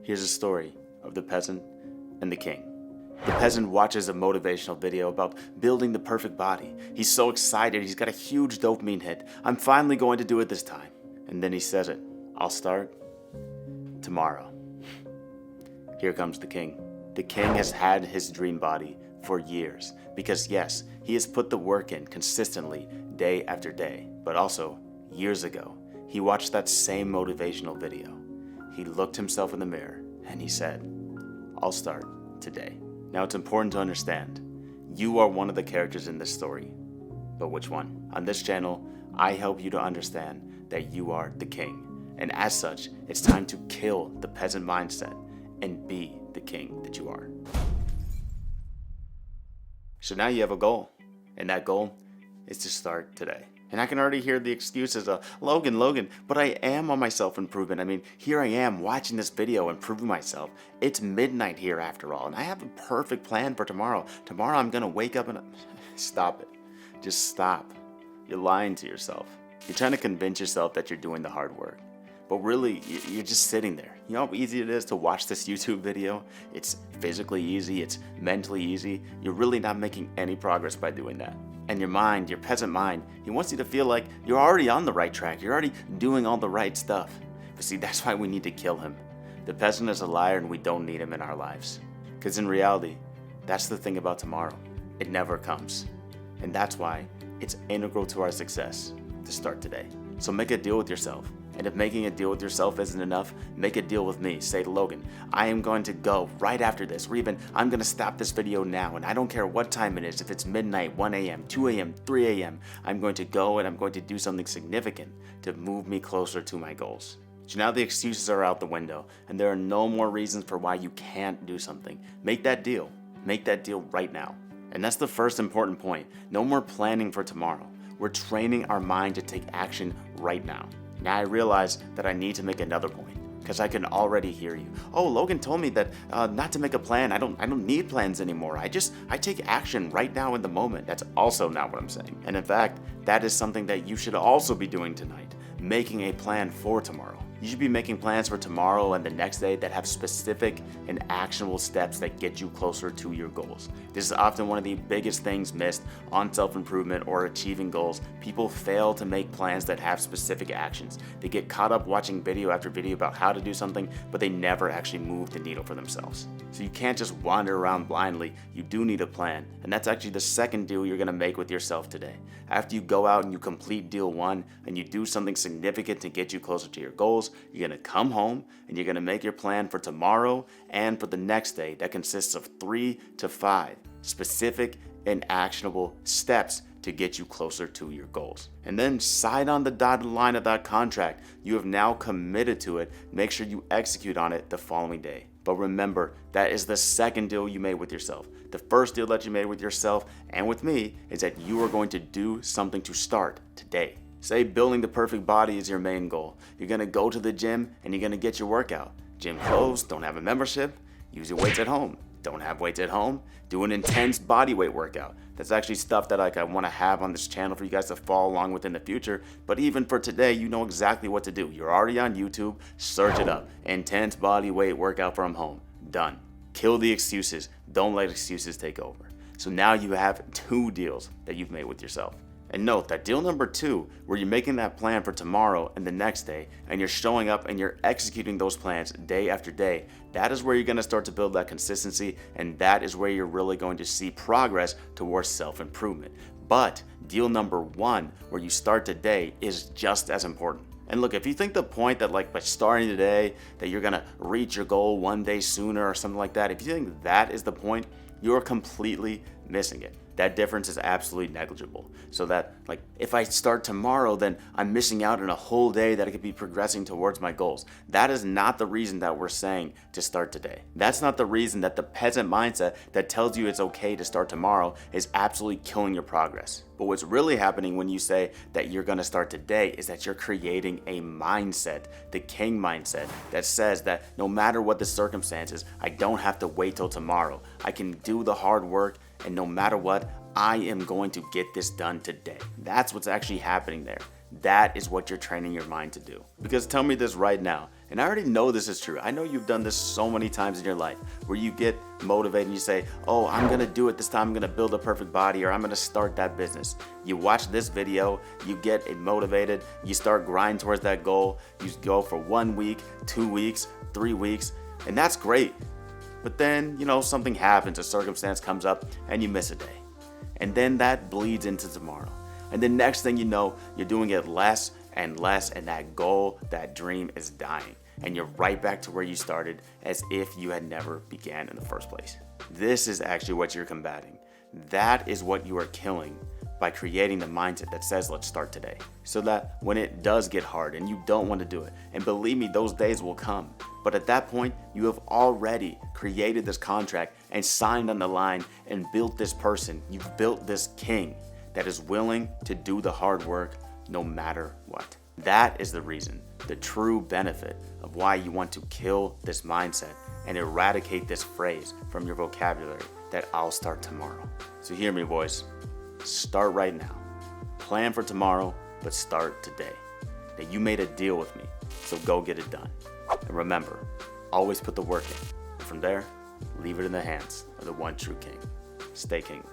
Here's a story of the peasant and the king. The peasant watches a motivational video about building the perfect body. He's so excited, he's got a huge dopamine hit. I'm finally going to do it this time. And then he says it. I'll start tomorrow. Here comes the king. The king has had his dream body for years because yes, he has put the work in consistently day after day. But also, years ago, he watched that same motivational video. He looked himself in the mirror and he said, I'll start today. Now it's important to understand, you are one of the characters in this story. But which one? On this channel, I help you to understand that you are the king. And as such, it's time to kill the peasant mindset and be the king that you are. So now you have a goal, and that goal is to start today. And I can already hear the excuses of, Logan, but I am on my self-improvement. I mean, here I am watching this video, improving myself. It's midnight here after all, and I have a perfect plan for tomorrow. Tomorrow I'm gonna wake up and... Stop it. Just stop. You're lying to yourself. You're trying to convince yourself that you're doing the hard work. But really, you're just sitting there. You know how easy it is to watch this YouTube video? It's physically easy, it's mentally easy. You're really not making any progress by doing that. And your mind, your peasant mind, he wants you to feel like you're already on the right track. You're already doing all the right stuff. But see, that's why we need to kill him. The peasant is a liar and we don't need him in our lives. Because in reality, that's the thing about tomorrow. It never comes. And that's why it's integral to our success to start today. So make a deal with yourself. And if making a deal with yourself isn't enough, make a deal with me. Say to Logan, I am going to go right after this, or even I'm going to stop this video now, and I don't care what time it is, if it's midnight, 1 a.m., 2 a.m., 3 a.m., I'm going to go and I'm going to do something significant to move me closer to my goals. So now the excuses are out the window, and there are no more reasons for why you can't do something. Make that deal. Make that deal right now. And that's the first important point. No more planning for tomorrow. We're training our mind to take action right now. Now I realize that I need to make another point because I can already hear you. Oh, Logan told me that not to make a plan. I don't need plans anymore. I take action right now in the moment. That's also not what I'm saying. And in fact, that is something that you should also be doing tonight, making a plan for tomorrow. You should be making plans for tomorrow and the next day that have specific and actionable steps that get you closer to your goals. This is often one of the biggest things missed on self-improvement or achieving goals. People fail to make plans that have specific actions. They get caught up watching video after video about how to do something, but they never actually move the needle for themselves. So you can't just wander around blindly. You do need a plan. And that's actually the second deal you're gonna make with yourself today. After you go out and you complete deal one and you do something significant to get you closer to your goals, you're gonna come home and you're gonna make your plan for tomorrow and for the next day that consists of 3 to 5 specific and actionable steps to get you closer to your goals. And then sign on the dotted line of that contract. You have now committed to it. Make sure you execute on it the following day. But remember, that is the second deal you made with yourself. The first deal that you made with yourself and with me is that you are going to do something to start today. Say building the perfect body is your main goal. You're gonna go to the gym and you're gonna get your workout. Gym closed, don't have a membership, use your weights at home. Don't have weights at home, do an intense body weight workout. That's actually stuff that I want to have on this channel for you guys to follow along with in the future. But even for today, you know exactly what to do. You're already on YouTube, search it up. Intense body weight workout from home. Done. Kill the excuses. Don't let excuses take over. So now you have 2 deals that you've made with yourself. And note that deal number 2, where you're making that plan for tomorrow and the next day, and you're showing up and you're executing those plans day after day, that is where you're gonna start to build that consistency, and that is where you're really going to see progress towards self-improvement. But deal number 1, where you start today, is just as important. And look, if you think the point that by starting today, that you're gonna reach your goal one day sooner or something like that, if you think that is the point, you're completely missing it. That difference is absolutely negligible. So that if I start tomorrow, then I'm missing out on a whole day that I could be progressing towards my goals. That is not the reason that we're saying to start today. That's not the reason that the peasant mindset that tells you it's okay to start tomorrow is absolutely killing your progress. But what's really happening when you say that you're gonna start today is that you're creating a mindset, the king mindset, that says that no matter what the circumstances, I don't have to wait till tomorrow. I can do the hard work, and no matter what, I am going to get this done today. That's what's actually happening there. That is what you're training your mind to do. Because tell me this right now, And I already know this is true. I know you've done this so many times in your life where you get motivated and you say, oh, I'm gonna do it this time, I'm gonna build a perfect body, or I'm gonna start that business. You watch this video, you get motivated, you start grinding towards that goal, you go for 1 week, 2 weeks, 3 weeks, and that's great. But then, something happens, a circumstance comes up, and you miss a day. And then that bleeds into tomorrow. And then next thing you know, you're doing it less and less, and that goal, that dream is dying. And you're right back to where you started as if you had never began in the first place. This is actually what you're combating. That is what you are killing by creating the mindset that says, let's start today. So that when it does get hard and you don't want to do it, and believe me, those days will come. But at that point, you have already created this contract and signed on the line and built this person. You've built this king that is willing to do the hard work no matter what. That is the reason, the true benefit of why you want to kill this mindset and eradicate this phrase from your vocabulary that I'll start tomorrow. So hear me, boys. Start right now. Plan for tomorrow, but start today. Now you made a deal with me, so go get it done. And remember, always put the work in. And from there, leave it in the hands of the one true king. Stay kingly.